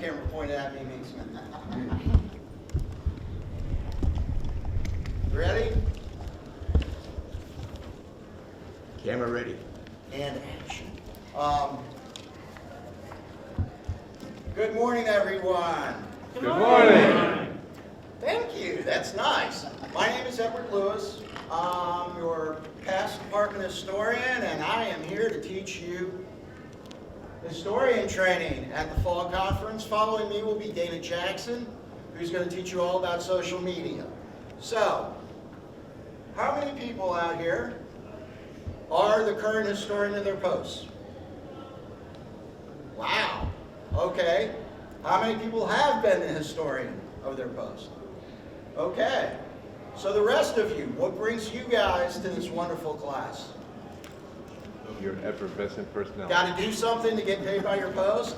Camera pointed at me means. Ready? Camera ready. And action. Good morning, everyone. Good morning. Thank you. That's nice. My name is Edward Lewis. I'm your past department historian, and I am here to teach you historian training at the fall conference. Following me will be Dana Jackson, who's going to teach you all about social media. So, how many people out here are the current historian of their posts? Wow. Okay. How many people have been the historian of their post? Okay. So the rest of you, what brings you guys to this wonderful class? Your effervescent personality. Got to do something to get paid by your post?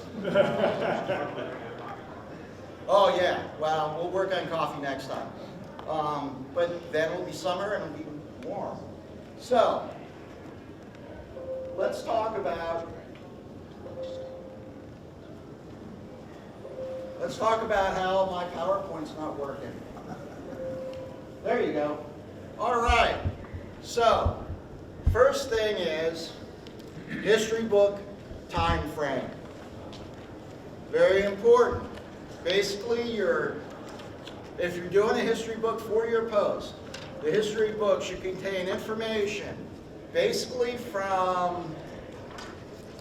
Oh yeah, well, we'll work on coffee next time. But then it'll be summer and it'll be warm. So, let's talk about how my PowerPoint's not working. There you go. All right. So, first thing is history book time frame. Very important. Basically, if you're doing a history book for your post, the history book should contain information basically from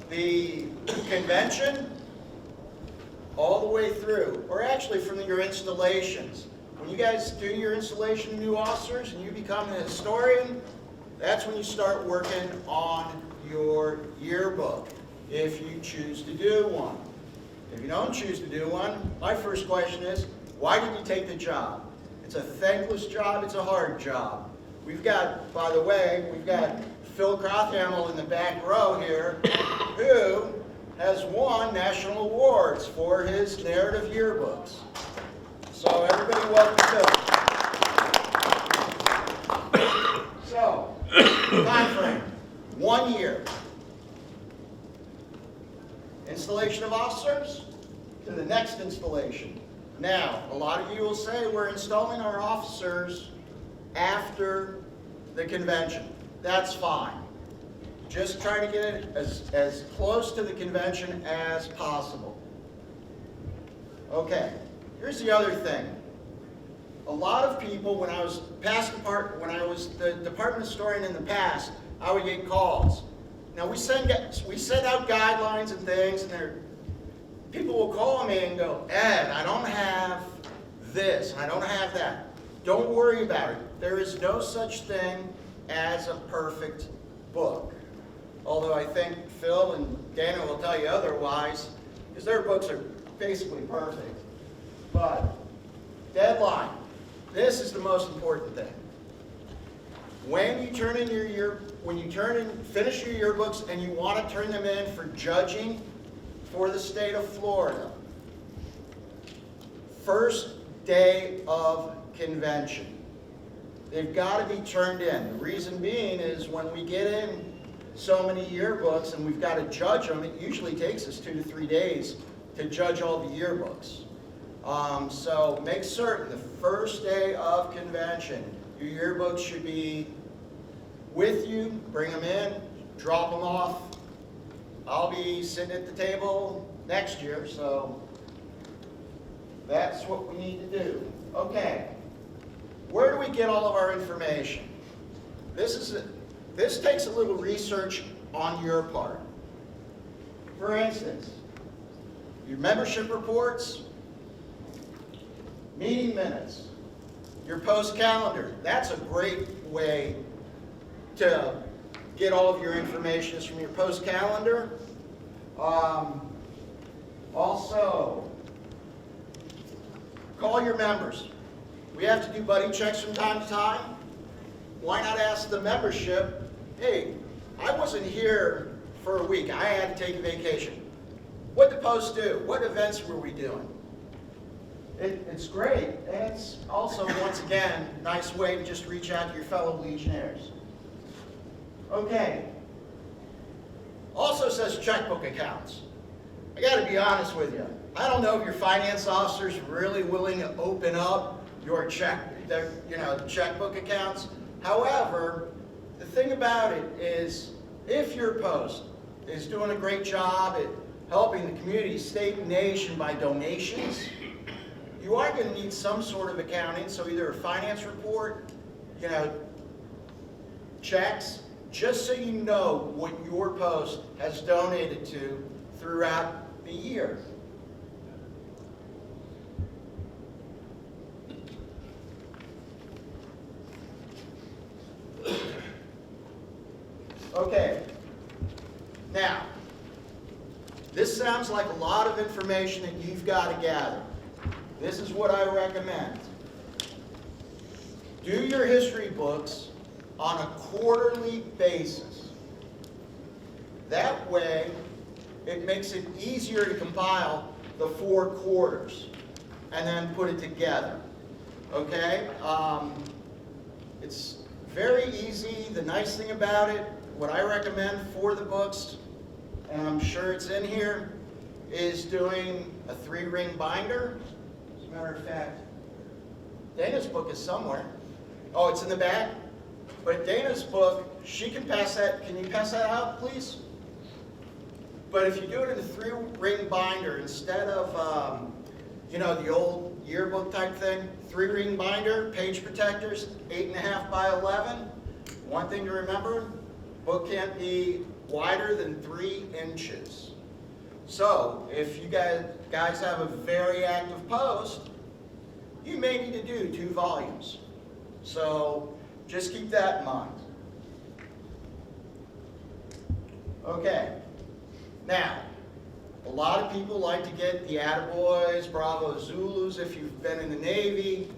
the convention all the way through, or actually from your installations. When you guys do your installation of new officers and you become a historian, that's when you start working on your yearbook, if you choose to do one. If you don't choose to do one, my first question is, why did you take the job? It's a thankless job, it's a hard job. We've got, by the way, we've got Phil Crothamel in the back row here, who has won national awards for his narrative yearbooks. So everybody welcome Phil. So, time frame, 1 year. Installation of officers to the next installation. Now, a lot of you will say we're installing our officers after the convention. That's fine. Just try to get it as close to the convention as possible. Okay, here's the other thing. A lot of people, when I was the department historian in the past, I would get calls. Now we send out guidelines and things, and people will call me and go, Ed, I don't have this, I don't have that. Don't worry about it. There is no such thing as a perfect book. Although I think Phil and Dana will tell you otherwise, because their books are basically perfect. But, deadline. This is the most important thing. When you finish your yearbooks and you want to turn them in for judging for the state of Florida, first day of convention. They've got to be turned in. The reason being is when we get in so many yearbooks and we've got to judge them, it usually takes us 2 to 3 days to judge all the yearbooks. So make certain the first day of convention, your yearbooks should be with you, bring them in, drop them off. I'll be sitting at the table next year, so that's what we need to do. Okay, where do we get all of our information? This takes a little research on your part. For instance, your membership reports, meeting minutes, your post calendar. That's a great way to get all of your information is from your post calendar. Also, call your members. We have to do buddy checks from time to time. Why not ask the membership, hey, I wasn't here for a week. I had to take a vacation. What did the post do? What events were we doing? It's great. And it's also, once again, a nice way to just reach out to your fellow Legionnaires. Okay. Also says checkbook accounts. I got to be honest with you. I don't know if your finance officer's really willing to open up your checkbook accounts. However, the thing about it is, if your post is doing a great job at helping the community, state, and nation by donations, you are going to need some sort of accounting, so either a finance report, checks, just so you know what your post has donated to throughout the year. Okay, now, this sounds like a lot of information that you've got to gather. This is what I recommend. Do your history books on a quarterly basis. That way, it makes it easier to compile the 4 quarters and then put it together. Okay? It's very easy. The nice thing about it, what I recommend for the books, and I'm sure it's in here, is doing a 3-ring binder. As a matter of fact, Dana's book is somewhere. Oh, it's in the back? But Dana's book, she can pass that. Can you pass that out, please? But if you do it in a 3-ring binder instead of, the old yearbook type thing, 3-ring binder, page protectors, 8.5 by 11. One thing to remember, book can't be wider than 3 inches. So if you guys have a very active post, you may need to do 2 volumes. So just keep that in mind. Okay. Now, a lot of people like to get the Attaboys, Bravo Zulus if you've been in the Navy.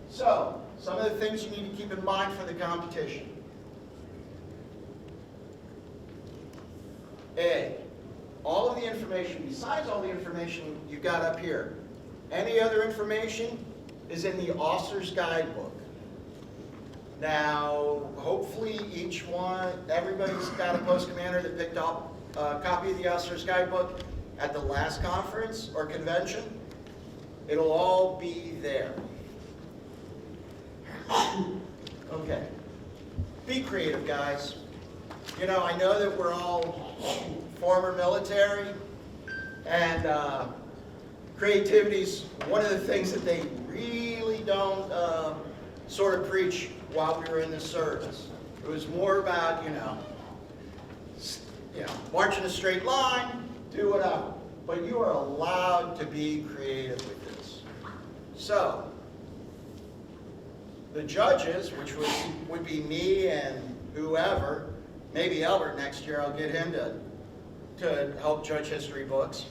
So, some of the things you need to keep in mind for the competition. A, all of the information, besides all the information you've got up here, any other information is in the Officer's Guidebook. Now, hopefully everybody's got a post commander that picked up a copy of the Officer's Guidebook at the last conference or convention. It'll all be there. Okay. Be creative, guys. I know that we're all former military, and creativity's one of the things that they really don't sort of preach while we were in the service. It was more about, march in a straight line, do whatever. But you are allowed to be creative with this. So, the judges, which would be me and whoever, maybe Albert next year, I'll get him to help judge history books.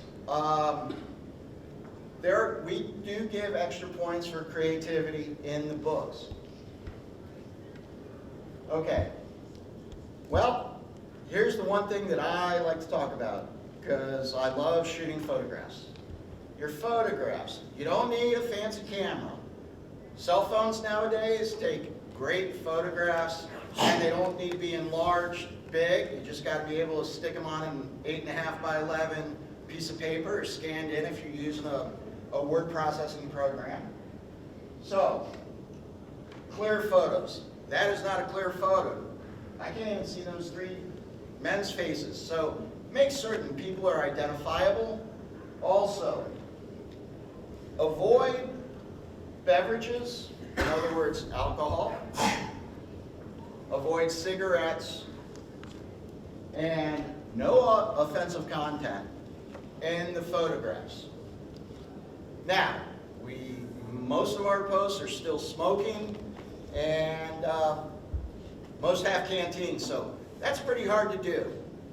We do give extra points for creativity in the books. Okay. Well, here's the one thing that I like to talk about, because I love shooting photographs. Your photographs. You don't need a fancy camera. Cell phones nowadays take great photographs, and they don't need to be enlarged big. You just got to be able to stick them on an 8.5 by 11 piece of paper, or scanned in if you're using a word processing program. So, clear photos. That is not a clear photo. I can't even see those 3 men's faces. So, make certain people are identifiable. Also, avoid beverages, in other words, alcohol. Avoid cigarettes. And no offensive content in the photographs. Now, most of our posts are still smoking, and most have canteens, so that's pretty hard to do.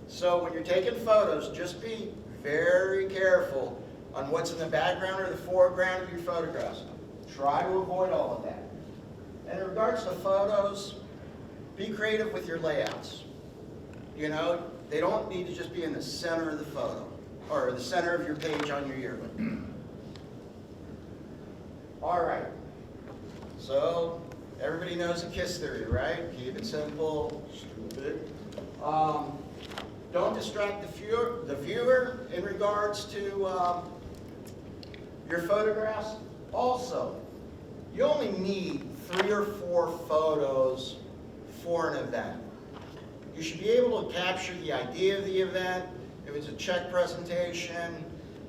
So when you're taking photos, just be very careful on what's in the background or the foreground of your photographs. Try to avoid all of that. And in regards to photos, be creative with your layouts. They don't need to just be in the center of the photo, or the center of your page on your yearbook. All right. So, everybody knows the KISS theory, right? Keep it simple, stupid. Don't distract the viewer in regards to Your photographs, also, you only need 3 or 4 photos for an event. You should be able to capture the idea of the event. If it's a check presentation,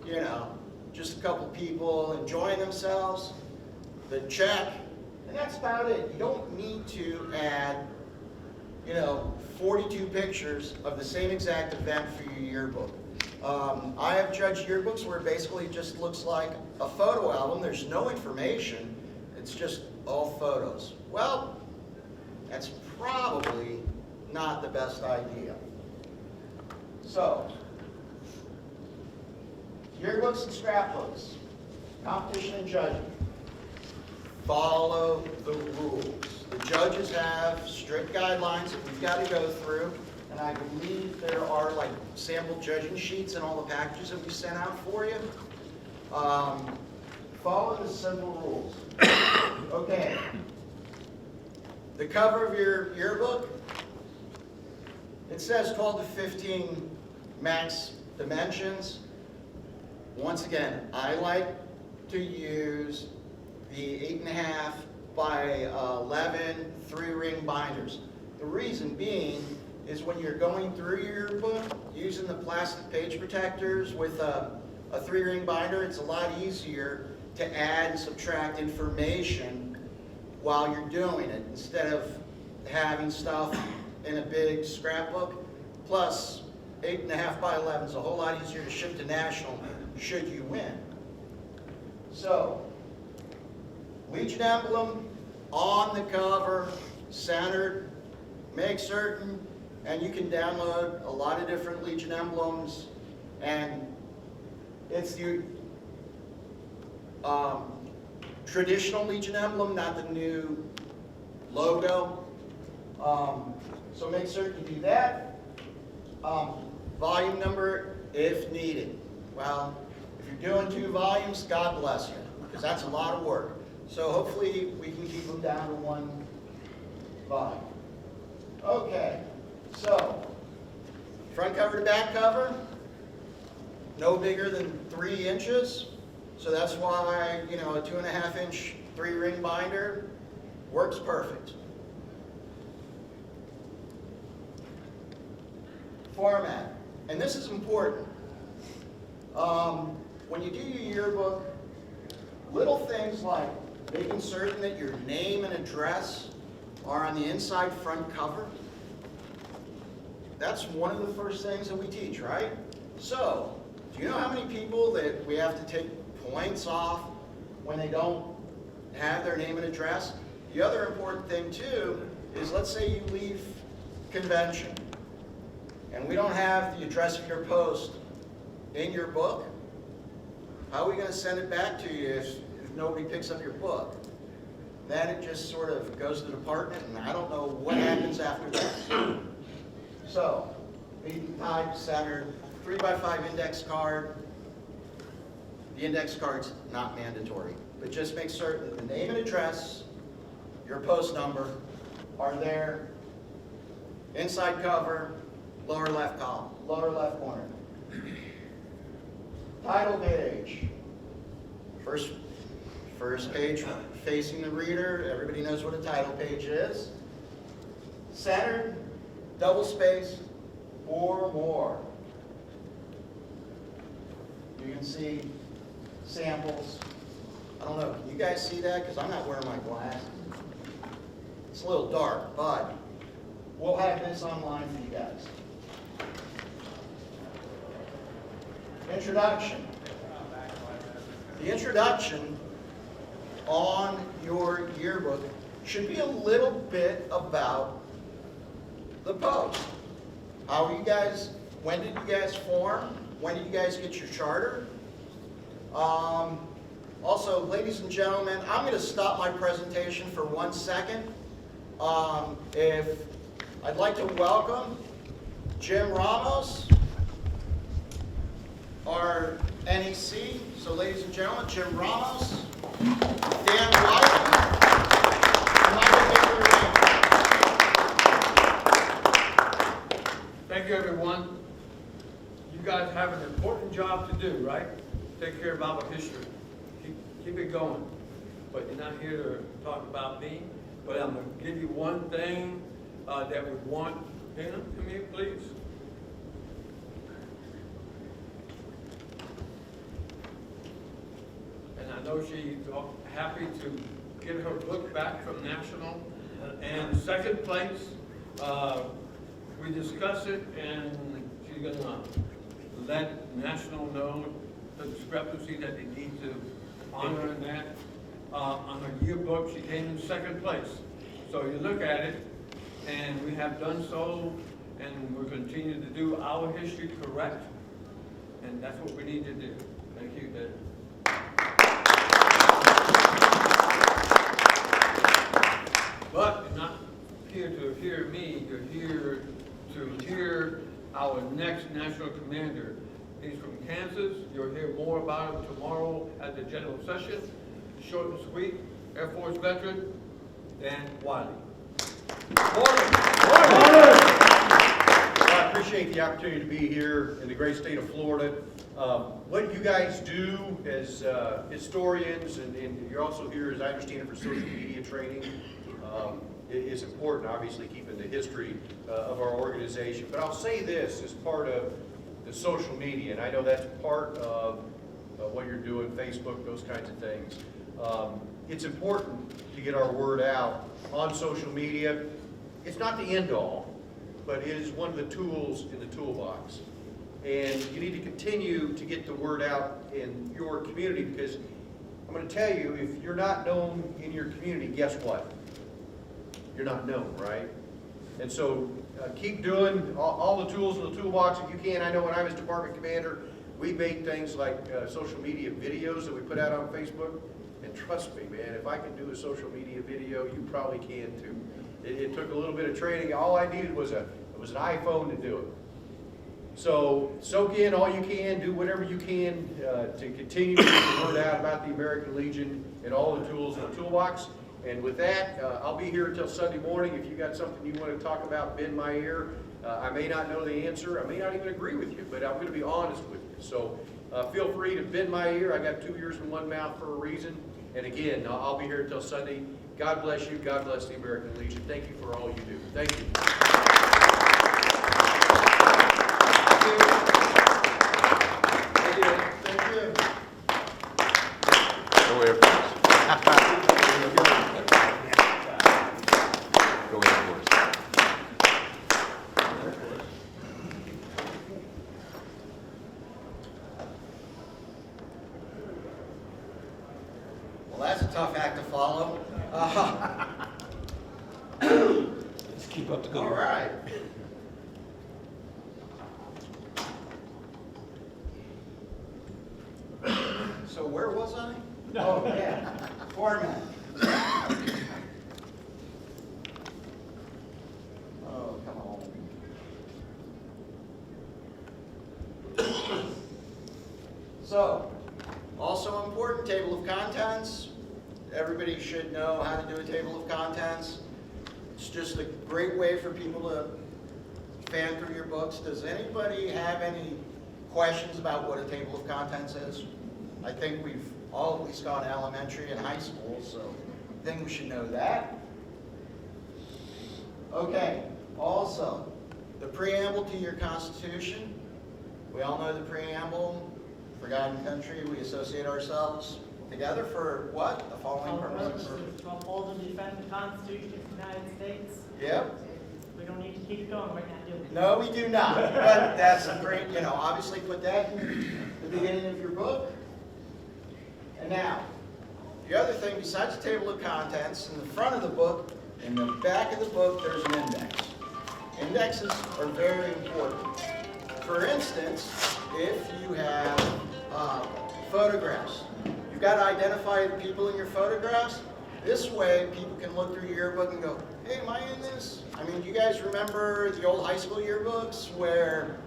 you know, just a couple people enjoying themselves, the check, and that's about it. You don't need to add, you know, 42 pictures of the same exact event for your yearbook. I have judged yearbooks where it basically just looks like a photo album. There's no information. It's just all photos. Well, that's probably not the best idea. So, yearbooks and scrapbooks, competition and judging. Follow the rules. The judges have strict guidelines that we've got to go through, and I believe there are like sample judging sheets in all the packages that we sent out for you. Follow the simple rules. Okay. The cover of your yearbook, it says 12 to 15 max dimensions. Once again, I like to use the 8.5 by 11 3-ring binders. The reason being is when you're going through your book using the plastic page protectors with a 3-ring binder, it's a lot easier to add and subtract information while you're doing it instead of having stuff in a big scrapbook. Plus, 8.5 by 11 is a whole lot easier to ship to national should you win. So, Legion emblem on the cover, centered, make certain, and you can download a lot of different Legion emblems, and it's the traditional Legion emblem, not the new logo. So make certain you do that. Volume number if needed. Well, if you're doing 2 volumes, God bless you, because that's a lot of work. So hopefully we can keep them down to 1 volume. Okay, so front cover to back cover, no bigger than 3 inches. So that's why, you know, a 2.5-inch 3-ring binder works perfect. Format, and this is important. When you do your yearbook, little things like making certain that your name and address are on the inside front cover. That's one of the first things that we teach, right? So, do you know how many people that we have to take points off when they don't have their name and address? The other important thing too is, let's say you leave convention and we don't have the address of your post in your book. How are we going to send it back to you if nobody picks up your book? Then it just sort of goes to the department, and I don't know what happens after that. So, lead type, centered, 3x5 index card. The index card's not mandatory, but just make certain that the name and address, your post number, are there. Inside cover, lower left column, lower left corner. Title page. First page facing the reader. Everybody knows what a title page is. Centered, double spaced, or more. You can see samples. I don't know, can you guys see that? Because I'm not wearing my glasses. It's a little dark, but we'll have this online for you guys. Introduction. The introduction on your yearbook should be a little bit about the post. How are you guys, when did you guys form? When did you guys get your charter? Also, ladies and gentlemen, I'm going to stop my presentation for 1 second. I'd like to welcome Jim Ramos, our NEC. So ladies and gentlemen, Jim Ramos, Dan White, and Michael Baker. Thank you, everyone. You guys have an important job to do, right? Take care of Bible history. it going. But you're not here to talk about me, but I'm gonna give you one thing that we want. Dana, come here, please. And I know she's happy to get her book back from National. And second place, we discussed it, and she's gonna let National know the discrepancy that they need to honor that. On her yearbook, she came in second place. So you look at it, and we have done so, and we're continuing to do our history correct, and that's what we need to do. Thank you, Dave. But you're not here to hear me, you're here to hear our next national commander. He's from Kansas. You'll hear more about him tomorrow at the general session. Short and sweet, Air Force veteran, Dan Wiley. Morning. Well, I appreciate the opportunity to be here in the great state of Florida. What you guys do as historians, and you're also here, as I understand it, for social media training, is important, obviously, keeping the history of our organization. But I'll say this as part of the social media, and I know that's part of what you're doing, Facebook, those kinds of things. It's important to get our word out on social media. It's not the end all, but it is one of the tools in the toolbox. And you need to continue to get the word out in your community, because I'm going to tell you, if you're not known in your community, guess what? You're not known, right? And so keep doing all the tools in the toolbox if you can. I know when I was department commander, we made things like social media videos that we put out on Facebook. And trust me, man, if I can do a social media video, you probably can too. It took a little bit of training. All I needed was an iPhone to do it. So soak in all you can, do whatever you can to continue to get the word out about the American Legion and all the tools in the toolbox. And with that, I'll be here until Sunday morning. If you got something you want to talk about, bend my ear. I may not know the answer. I may not even agree with you, but I'm going to be honest with you. So feel free to bend my ear. I got 2 ears and 1 mouth for a reason. And again, I'll be here until Sunday. God bless you. God bless the American Legion. Thank you for all you do. Thank you. Thank you. Go Air Force. Go Air Force. Well, that's a tough act to follow. Let's keep up the good All work. right. So where was I? Oh, yeah, format. Oh, come on. So, also important, table of contents. Everybody should know how to do a table of contents. It's just a great way for people to fan through your books. Does anybody have any questions about what a table of contents is? I think we've all at least gone to elementary and high school, so I think we should know that. Okay, also, the preamble to your Constitution. We all know the preamble. Forgotten country, we associate ourselves together for what? The following purposes? To uphold and defend the Constitution of the United States. Yep. We don't need to keep going right now, do we? No, we do not. But that's a great, obviously put that in the beginning of your book. And now, the other thing besides the table of contents, in the front of the book, in the back of the book, there's an index. Indexes are very important. For instance, if you have photographs, you've got to identify the people in your photographs. This way, people can look through your yearbook and go, hey, am I in this? I mean, do you guys remember the old high school yearbooks where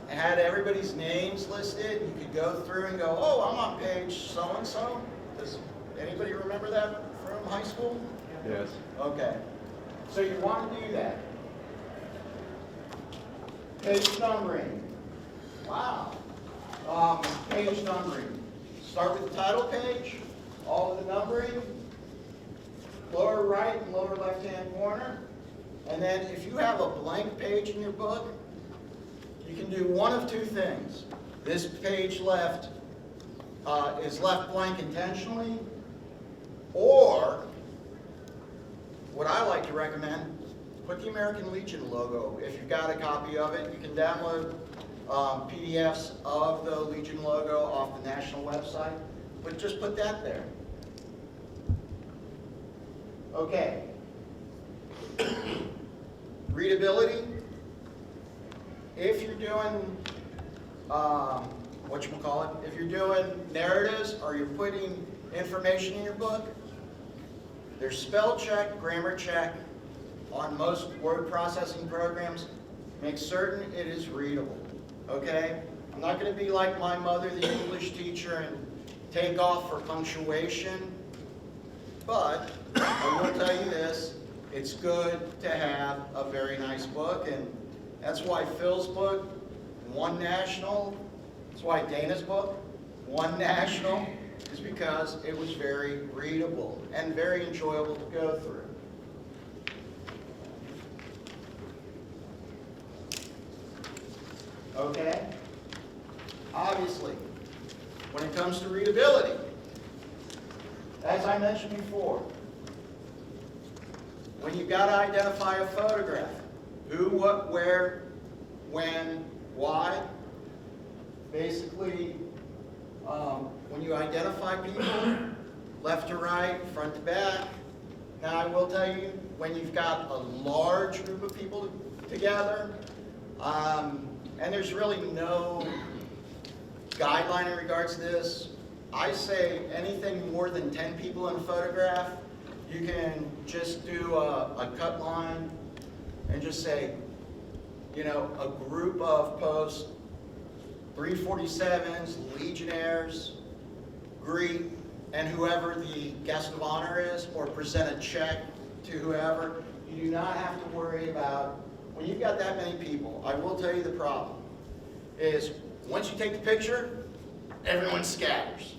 it had everybody's names listed? You could go through and go, oh, I'm on page so-and-so. Does anybody remember that from high school? Yes. Okay. So you want to do that. Page numbering. Wow. Page numbering. Start with the title page. all of the numbering, lower right and lower left-hand corner. And then if you have a blank page in your book, you can do one of two things. This page left is left blank intentionally, or what I like to recommend, put the American Legion logo. If you've got a copy of it, you can download PDFs of the Legion logo off the national website, but just put that there. Okay. Readability. If you're doing, if you're doing narratives or you're putting information in your book, there's spell check, grammar check on most word processing programs. Make certain it is readable, okay? I'm not going to be like my mother, the English teacher, and take off for punctuation, but I will tell you this, it's good to have a very nice book, and that's why Phil's book won national. That's why Dana's book won national, is because it was very readable and very enjoyable to go through. Okay? Obviously, when it comes to readability, as I mentioned before, when you've got to identify a photograph, who, what, where, when, why, basically, when you identify people, left to right, front to back. Now I will tell you, when you've got a large group of people together, and there's really no guideline in regards to this, I say anything more than 10 people in a photograph, you can just do a cut line and just say, you know, a group of posts, 347s, Legionnaires, greet, and whoever the guest of honor is, or present a check to whoever. You do not have to worry about, when you've got that many people, I will tell you the problem, is once you take the picture, everyone scatters.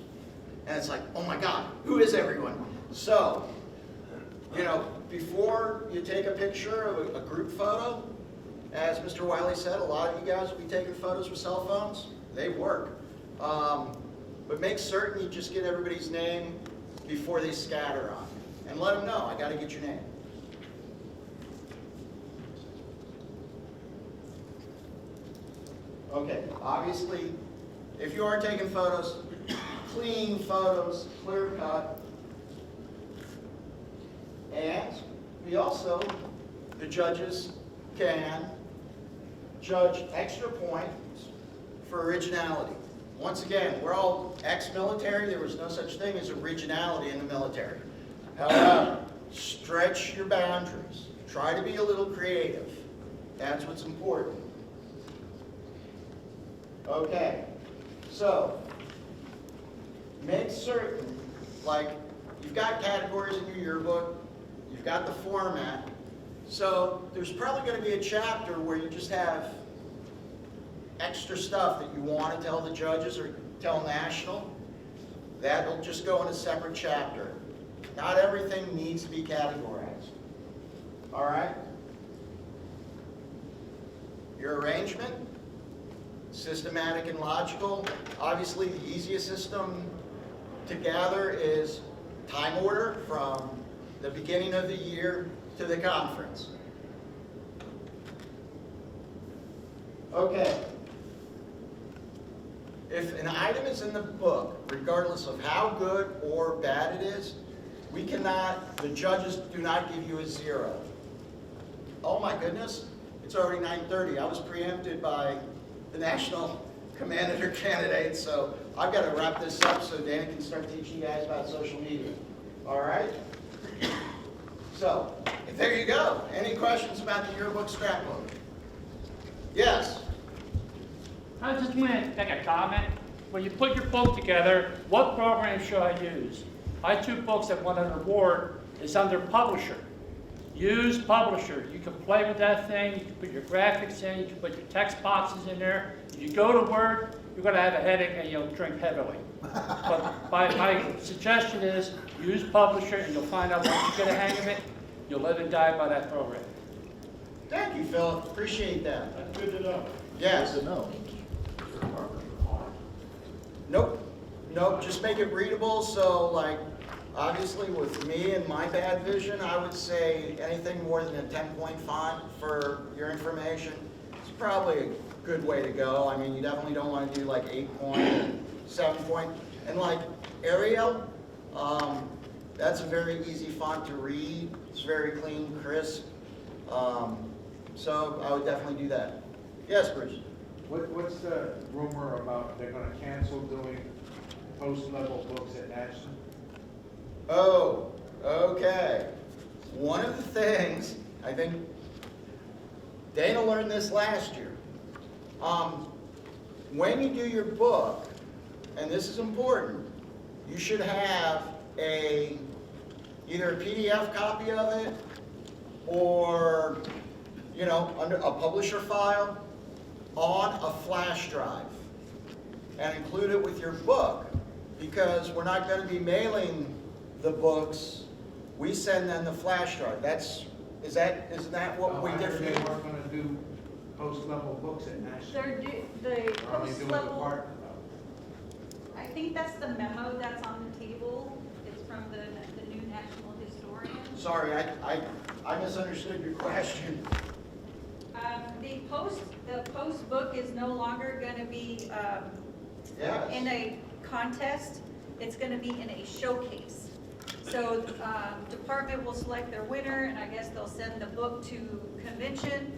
And it's like, oh my God, who is everyone? So, you know, before you take a picture of a group photo, as Mr. Wiley said, a lot of you guys will be taking photos with cell phones. They work. But make certain you just get everybody's name before they scatter on you. And let them know, I got to get your name. Okay, obviously, if you are taking photos, clean photos, clear cut. And we also, the judges can judge extra points for originality. Once again, we're all ex-military. There was no such thing as originality in the military. However, stretch your boundaries. Try to be a little creative. That's what's important. Okay, so make certain, like, you've got categories in your yearbook, you've got the format, so there's probably going to be a chapter where you just have extra stuff that you want to tell the judges or tell national. That'll just go in a separate chapter. Not everything needs to be categorized. All right? Your arrangement, systematic and logical. Obviously, the easiest system to gather is time order from the beginning of the year to the conference. Okay. If an item is in the book, regardless of how good or bad it is, we cannot, the judges do not give you a 0. Oh my goodness, it's already 9:30. I was preempted by the national commander candidate, so I've got to wrap this up so Dana can start teaching you guys about social media. All right? So, there you go. Any questions about the yearbook scrapbook? Yes? I just want to make a comment. When you put your book together, what program should I use? My 2 books that won an award is under Publisher. Use Publisher. You can play with that thing. You can put your graphics in. You can put your text boxes in there. If you go to Word, you're gonna have a headache and you'll drink heavily. But my suggestion is, use Publisher and you'll find out once you get a hang of it, you'll live and die by that program. Thank you, Philip, appreciate that. That's good to know. Yes. No. Nope, just make it readable, so like, obviously with me and my bad vision, I would say anything more than a 10-point font for your information, it's probably a good way to go. I mean, you definitely don't want to do like 8-point, 7-point, and like Arial, that's a very easy font to read, it's very clean, crisp, so I would definitely do that. Yes, Bruce? What's the rumor about they're gonna cancel doing post-level books at National? Oh, okay. One of the things, I think Dana learned this last year. When you do your book, and this is important, you should have either a PDF copy of it or, under a publisher file on a flash drive and include it with your book, because we're not going to be mailing the books. We send them the flash drive. Isn't that what we did for They you? weren't gonna do post-level books at National. The Or are they post doing the level, part? I think that's the memo that's on the table. It's from the new national historian. Sorry, I misunderstood your question. The post book is no longer gonna be, Yes. in a contest. It's gonna be in a showcase. So, department will select their winner, and I guess they'll send the book to convention,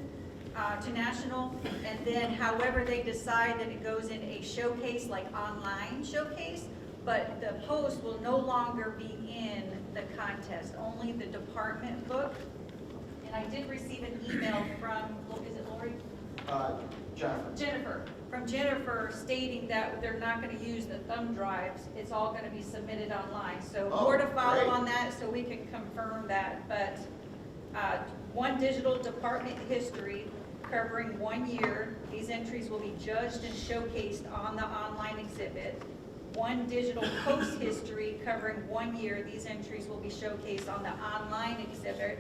to national, and then however they decide that it goes in a showcase, like online showcase, but the post will no longer be in the contest, only the department book. And I did receive an email from, is it Lori? Jennifer. From Jennifer stating that they're not gonna use the thumb drives, it's all gonna be submitted online. So Oh, more to follow great. on that, so we can confirm that, but, one digital department history covering 1 year, these entries will be judged and showcased on the online exhibit. One digital post history covering 1 year, these entries will be showcased on the online exhibit.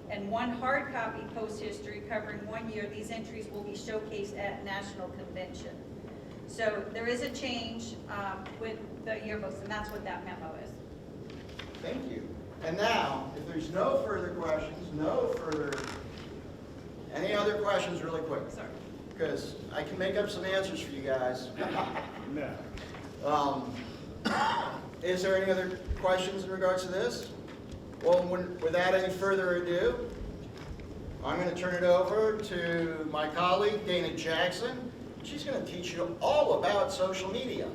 And one hard copy post history covering 1 year, these entries will be showcased at National Convention. So there is a change with the yearbooks, and that's what that memo is. Thank you. And now, if there's no further questions, any other questions really quick? Sorry. Because I can make up some answers for you guys. No. Is there any other questions in regards to this? Well, without any further ado, I'm going to turn it over to my colleague, Dana Jackson. She's going to teach you all about social media.